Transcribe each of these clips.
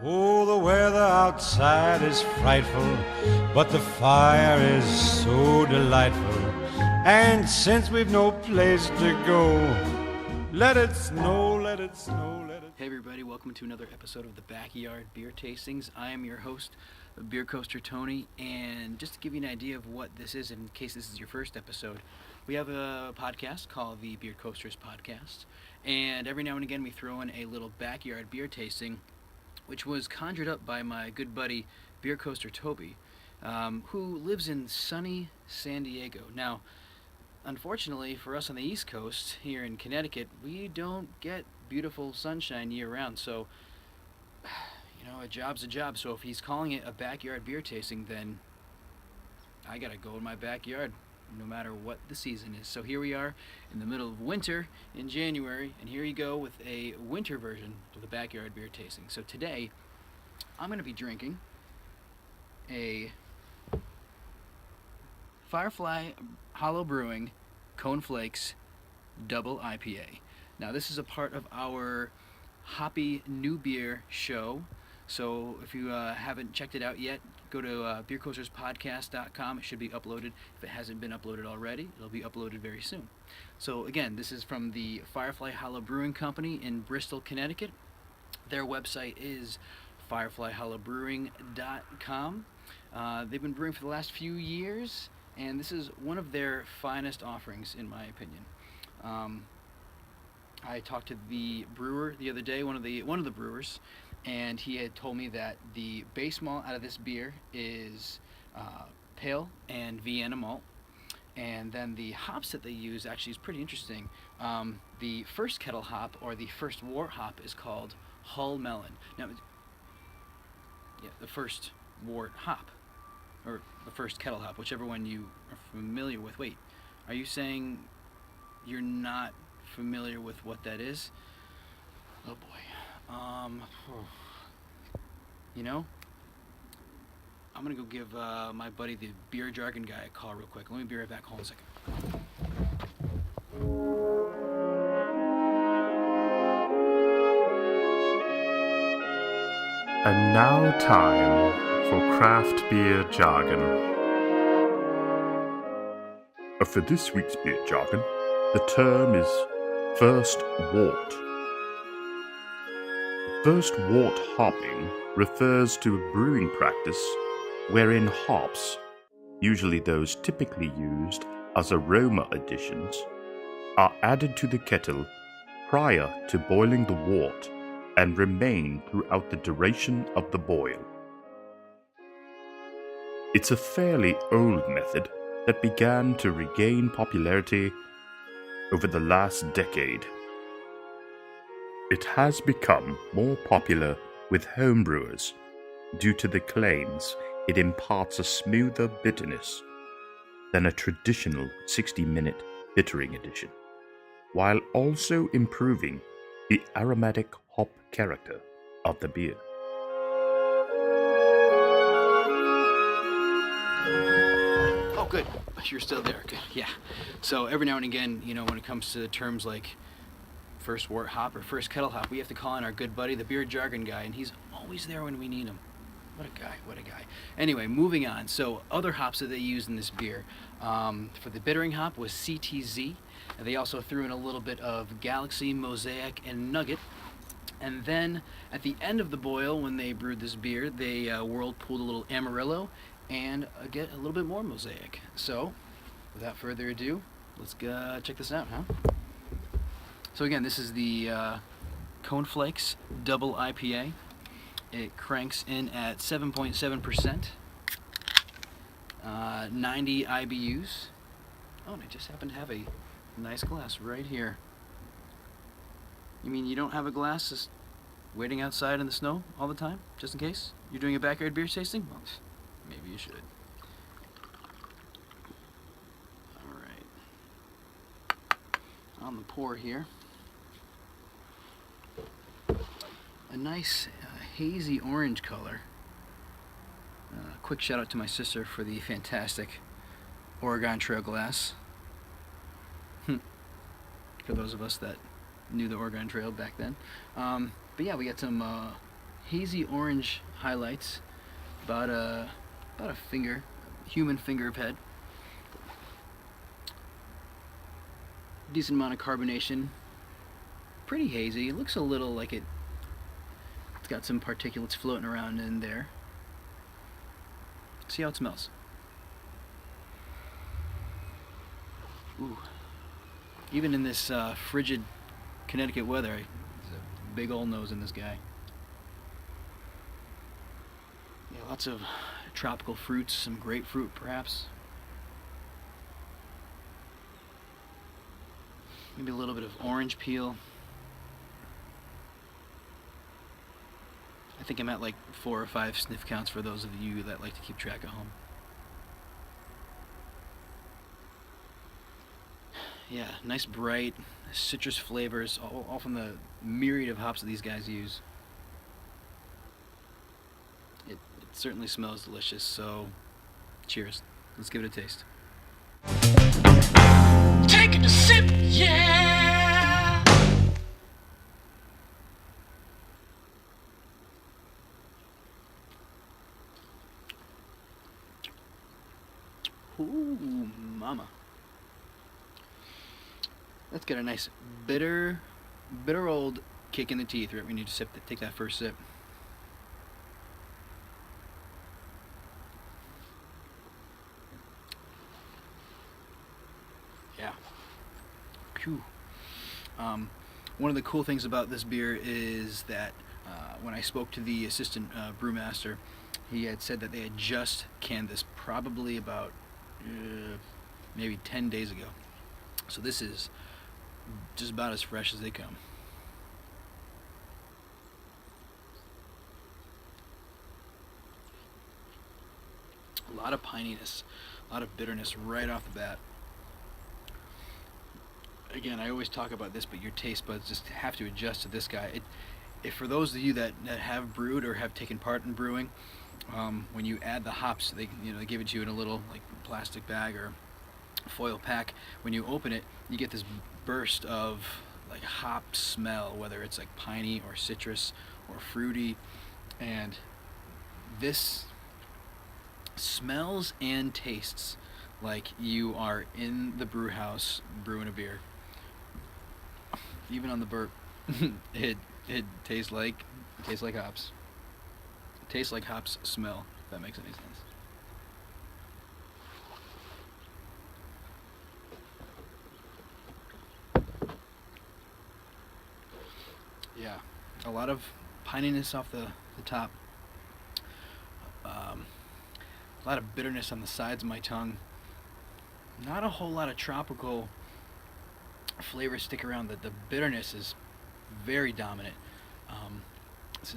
Oh, the weather outside is frightful, but the fire is so delightful. And since we've no place to go, let it snow, let it snow, let it... Hey everybody, welcome to another episode of the Backyard Beer Tastings. I am your host, Beer Coaster Tony, and just to give you an idea of what this is, in case this is your first episode, we have a podcast called the Beer Coasters Podcast, and every now and again we throw in a little backyard beer tasting, which was conjured up by my good buddy Beer Coaster Toby, who lives in sunny San Diego. Now, unfortunately for us on the East Coast, here in Connecticut, we don't get beautiful sunshine year-round, so, you know, a job's a job. So if he's calling it a backyard beer tasting, then I gotta go in my backyard, no matter what the season is. So here we are in the middle of winter in January, and here you go with a winter version of the backyard beer tasting. So today, I'm gonna be drinking a Firefly Hollow Brewing Cone Flakes IIPA. Now this is a part of our Hoppy New Beer show, so if you haven't checked it out yet, go to beercoasterspodcast.com. It should be uploaded. If it hasn't been uploaded already, it'll be uploaded very soon. So again, this is from the Firefly Hollow Brewing Company in Bristol, Connecticut. Their website is fireflyhollowbrewing.com. They've been brewing for the last few years, and this is one of their finest offerings, in my opinion. I talked to the brewer the other day, one of the brewers, and he had told me that the base malt out of this beer is pale and Vienna malt, and then the hops that they use actually is pretty interesting. The first kettle hop, or the first wort hop, is called Hull Melon. Now, yeah, the first wort hop, or the first kettle hop, whichever one you are familiar with. Wait, are you saying you're not familiar with what that is? Oh boy. You know, I'm gonna go give my buddy the Beer Jargon Guy a call real quick. Let me be right back. Hold on a second. And now time for craft beer jargon. For this week's beer jargon, the term is first wort. First wort hopping refers to a brewing practice wherein hops, usually those typically used as aroma additions, are added to the kettle prior to boiling the wort and remain throughout the duration of the boil. It's a fairly old method that began to regain popularity over the last decade. It has become more popular with homebrewers due to the claims it imparts a smoother bitterness than a traditional 60-minute bittering addition, while also improving the aromatic hop character of the beer. Oh, good. You're still there. Good. Yeah. So every now and again, you know, when it comes to terms like first wort hop or first kettle hop, we have to call in our good buddy, the Beer Jargon Guy, and he's always there when we need him. What a guy, what a guy. Anyway, moving on. So other hops that they used in this beer, for the bittering hop was CTZ. And they also threw in a little bit of Galaxy, Mosaic, and Nugget. And then at the end of the boil, when they brewed this beer, they whirlpooled a little Amarillo and get a little bit more Mosaic. So without further ado, let's go check this out, huh? So again, this is the Cone Flakes IIPA. It cranks in at 7.7%, 90 IBUs. Oh, and I just happen to have a nice glass right here. You mean you don't have a glass just waiting outside in the snow all the time, just in case you're doing a backyard beer tasting? Well, maybe you should. All right. On the pour here, a nice hazy orange color. Quick shout out to my sister for the fantastic Oregon Trail glass. For those of us that knew the Oregon Trail back then. But yeah, we got some hazy orange highlights, about a finger, human finger of head. Decent amount of carbonation. Pretty hazy. It looks a little like it's got some particulates floating around in there. See how it smells. Ooh. Even in this frigid Connecticut weather, there's a big old nose in this guy. Yeah, lots of tropical fruits, some grapefruit perhaps. Maybe a little bit of orange peel. I think I'm at like 4 or 5 sniff counts for those of you that like to keep track at home. Yeah, nice bright citrus flavors, all from the myriad of hops that these guys use. It certainly smells delicious, so cheers. Let's give it a taste. Taking a sip, yeah. Ooh, mama. Let's get a nice bitter old kick in the teeth right when you take that first sip. Yeah. Phew. One of the cool things about this beer is that when I spoke to the assistant brewmaster, he had said that they had just canned this probably about maybe 10 days ago. So this is just about as fresh as they come. A lot of pininess, a lot of bitterness right off the bat. Again, I always talk about this, but your taste buds just have to adjust to this guy. If for those of you that have brewed or have taken part in brewing, when you add the hops, they give it to you in a little like plastic bag or foil pack. When you open it, you get this burst of like hop smell, whether it's like piney or citrus or fruity, and this smells and tastes like you are in the brew house brewing a beer. Even on the burp, it tastes like hops. It tastes like hops smell, if that makes any sense. Yeah, a lot of pininess off the top. A lot of bitterness on the sides of my tongue. Not a whole lot of tropical flavors stick around. The bitterness is very dominant. This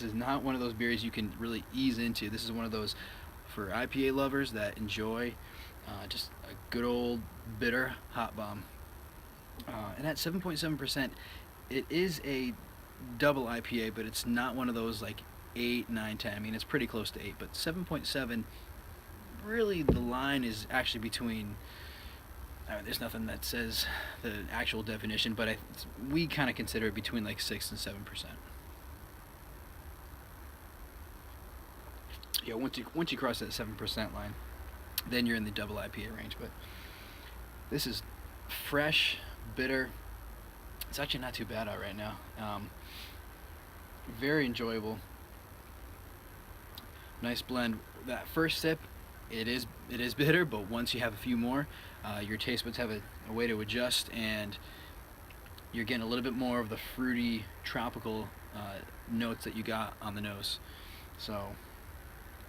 is not one of those beers you can really ease into. This is one of those for IPA lovers that enjoy just a good old bitter hot bomb. And at 7.7%, it is a double IPA, but it's not one of those like 8, 9, 10. I mean, it's pretty close to 8, but 7.7, really the line is actually between, there's nothing that says the actual definition, but we kind of consider it between like 6 and 7%. Yeah, once you cross that 7% line, then you're in the double IPA range. But this is fresh, bitter. It's actually not too bad out right now. Very enjoyable. Nice blend. That first sip, it is bitter, but once you have a few more, your taste buds have a way to adjust, and you're getting a little bit more of the fruity, tropical notes that you got on the nose. So,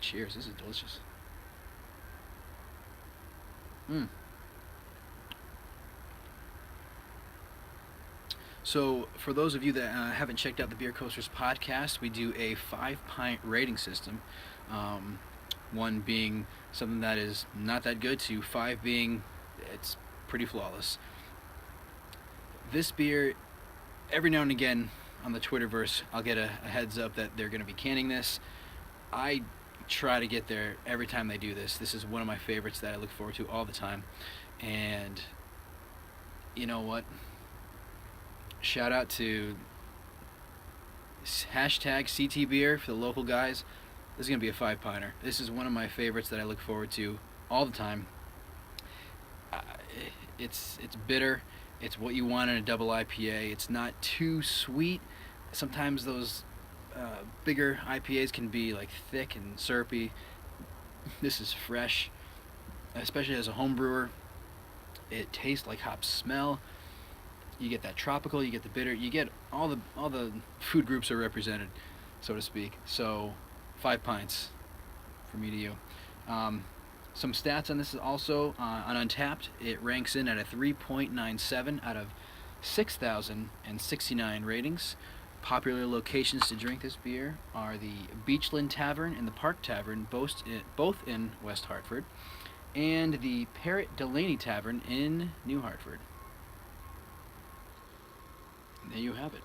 cheers. This is delicious. So, for those of you that haven't checked out the Beer Coasters podcast, we do a 5-pint rating system. 1 being something that is not that good, to 5 being it's pretty flawless. This beer, every now and again on the Twitterverse, I'll get a heads up that they're going to be canning this. I try to get there every time they do this. This is one of my favorites that I look forward to all the time. And you know what? Shout out to Hashtag CT Beer for the local guys. This is going to be a 5-pinter. This is one of my favorites that I look forward to all the time. It's bitter. It's what you want in a double IPA. It's not too sweet. Sometimes those bigger IPAs can be like thick and syrupy. This is fresh, especially as a home brewer. It tastes like hops smell. You get that tropical, you get the bitter, you get all the food groups are represented, so to speak. So 5 pints from me to you. Some stats on this is also on Untapped. It ranks in at a 3.97 out of 6,069 ratings. Popular locations to drink this beer are the Beachland Tavern and the Park Tavern, both in West Hartford, and the Parrot Delaney Tavern in New Hartford. And there you have it.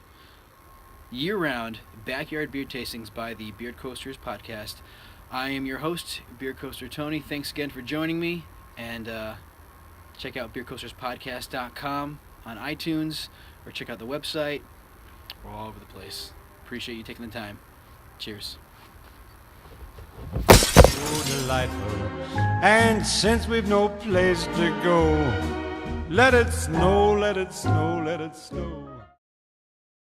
Year-round backyard beer tastings by the Beard Coasters podcast. I am your host, Beer Coaster Tony. Thanks again for joining me, and check out beercoasterspodcast.com on iTunes, or check out the website. We're all over the place. Appreciate you taking the time. Cheers. So delightful. And since we've no place to go, let it snow, let it snow, let it snow.